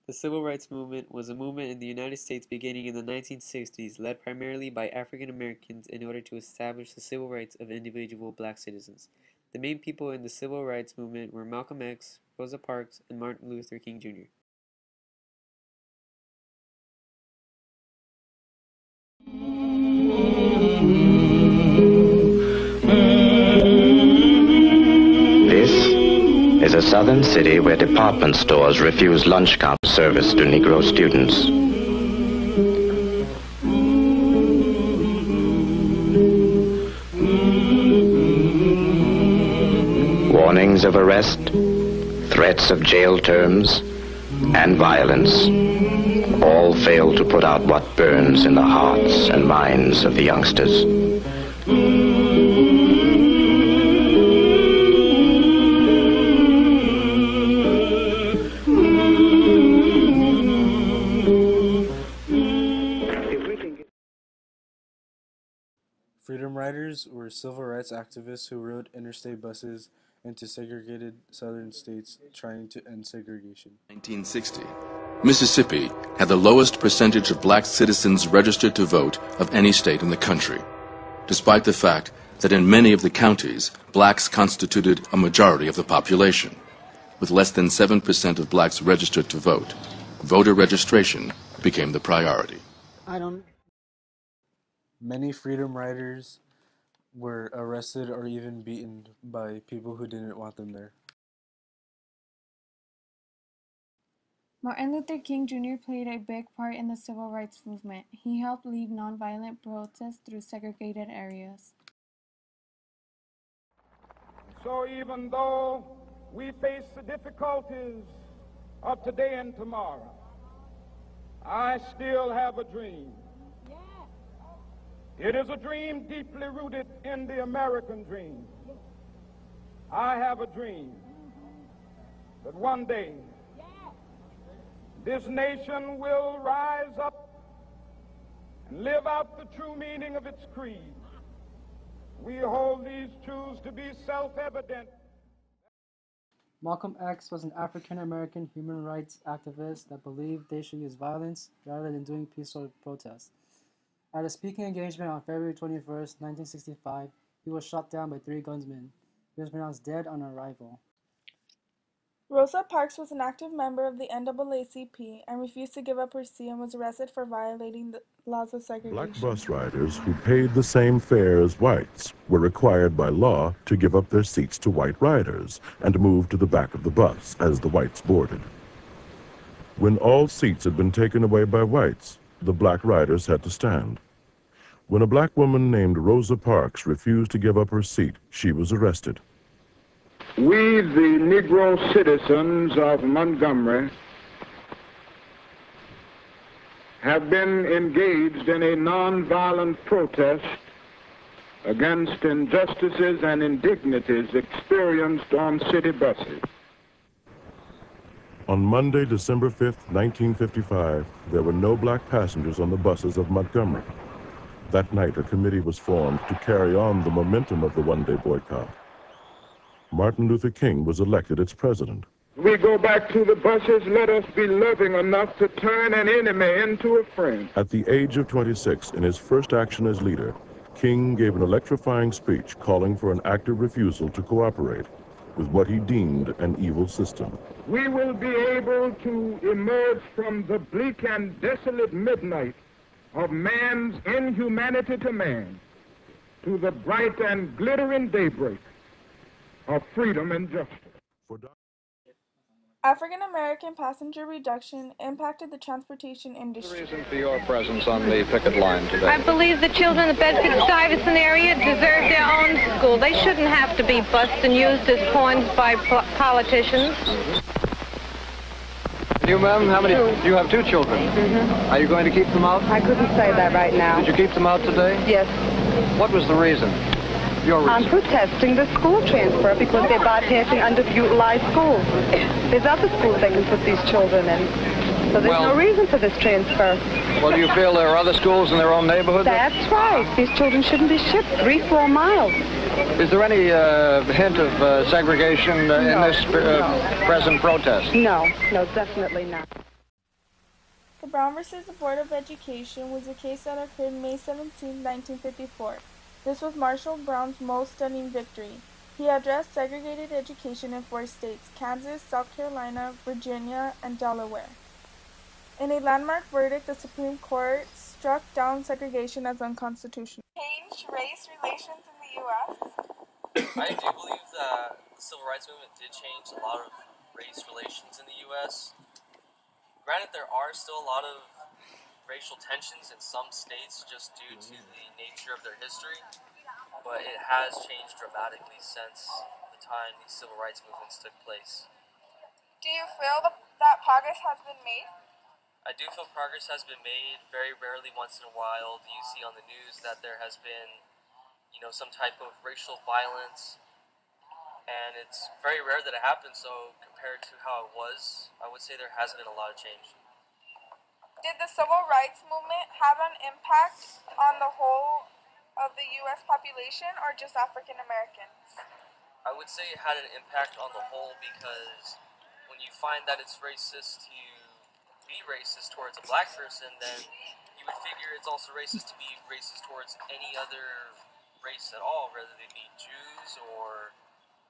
The Civil Rights Movement was a movement in the United States beginning in the 1960s, led primarily by African Americans in order to establish the civil rights of individual black citizens. The main people in the Civil Rights Movement were Malcolm X, Rosa Parks, and Martin Luther King Jr. This is a southern city where department stores refuse lunch counter service to Negro students. Warnings of arrest, threats of jail terms, and violence all fail to put out what burns in the hearts and minds of the youngsters. Freedom riders were civil rights activists who rode interstate buses into segregated southern states trying to end segregation. 1960, Mississippi had the lowest percentage of black citizens registered to vote of any state in the country, despite the fact that in many of the counties, blacks constituted a majority of the population. With less than 7% of blacks registered to vote, voter registration became the priority. Many freedom riders were arrested or even beaten by people who didn't want them there. Martin Luther King Jr. played a big part in the civil rights movement. He helped lead nonviolent protests through segregated areas. So even though we face the difficulties of today and tomorrow, I still have a dream. It is a dream deeply rooted in the American dream. I have a dream that one day this nation will rise up and live out the true meaning of its creed. We hold these truths to be self-evident. Malcolm X was an African-American human rights activist that believed they should use violence rather than doing peaceful protests. At a speaking engagement on February 21st, 1965, he was shot down by 3 gunmen. He was pronounced dead on arrival. Rosa Parks was an active member of the NAACP and refused to give up her seat and was arrested for violating the laws of segregation. Black bus riders who paid the same fare as whites were required by law to give up their seats to white riders and move to the back of the bus as the whites boarded. When all seats had been taken away by whites, the black riders had to stand. When a black woman named Rosa Parks refused to give up her seat, she was arrested. We, the Negro citizens of Montgomery, have been engaged in a nonviolent protest against injustices and indignities experienced on city buses. On Monday, December 5th, 1955, there were no black passengers on the buses of Montgomery. That night, a committee was formed to carry on the momentum of the one-day boycott. Martin Luther King was elected its president. We go back to the buses. Let us be loving enough to turn an enemy into a friend. At the age of 26, in his first action as leader, King gave an electrifying speech calling for an active refusal to cooperate with what he deemed an evil system. We will be able to emerge from the bleak and desolate midnight of man's inhumanity to man to the bright and glittering daybreak of freedom and justice. African-American passenger reduction impacted the transportation industry. What's the reason for your presence on the picket line today? I believe the children in the Bedford-Stuyvesant area deserve their own school. They shouldn't have to be bussed and used as pawns by politicians. You, ma'am, how many? You have 2 children. Mm-hmm. Are you going to keep them out? I couldn't say that right now. Did you keep them out today? Yes. What was the reason? Your reason? I'm protesting the school transfer because they're bypassing underutilized schools. There's other schools they can put these children in. So there's no reason for this transfer. Well, do you feel there are other schools in their own neighborhood? That's right. These children shouldn't be shipped 3-4 miles. Is there any hint of segregation in this present protest? No, definitely not. The Brown versus the Board of Education was a case that occurred May 17, 1954. This was Marshall Brown's most stunning victory. He addressed segregated education in 4 states: Kansas, South Carolina, Virginia, and Delaware. In a landmark verdict, the Supreme Court struck down segregation as unconstitutional. Change race relations in the U.S.? I do believe that the civil rights movement did change a lot of race relations in the U.S. Granted, there are still a lot of racial tensions in some states just due to the nature of their history, but it has changed dramatically since the time these civil rights movements took place. Do you feel that progress has been made? I do feel progress has been made. Very rarely, once in a while, do you see on the news that there has been, some type of racial violence, and it's very rare that it happens. So compared to how it was, I would say there has been a lot of change. Did the civil rights movement have an impact on the whole of the U.S. population or just African Americans? I would say it had an impact on the whole because when you find that it's racist to be racist towards a black person, then you would figure it's also racist to be racist towards any other race at all, whether they be Jews or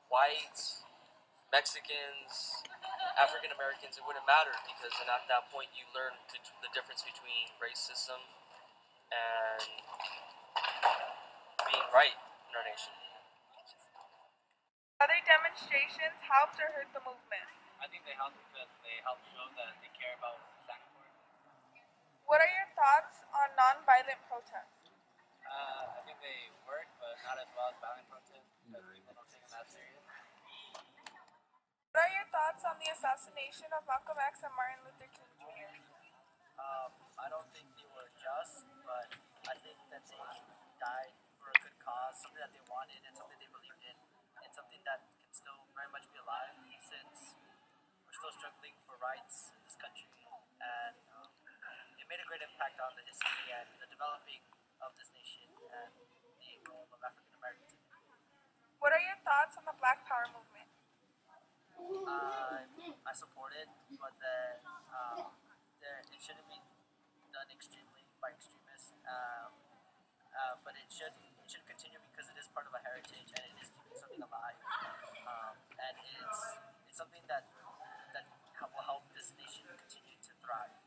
whites, Mexicans, African Americans. It wouldn't matter because then at that point you learn the difference between racism and being right in our nation. Other demonstrations helped or hurt the movement? I think they help because they help show that they care about what we stand for. What are your thoughts on nonviolent protests? I think they work, but not as well as violent protests because people don't take them that serious. What are your thoughts on the assassination of Malcolm X and Martin Luther King Jr.? I don't think they were just, but I think that they died for a good cause, something that they wanted and something they believed in, and something that can still very much be alive since we're still struggling for rights in this country, and it made a great impact on the history and the developing of this nation and the role of African Americans in it. What are your thoughts on the Black Power movement? I support it, but then it shouldn't be done extremely by extremists. But it should continue because it is part of a heritage and it is keeping something alive. And it's something that will help this nation continue to thrive.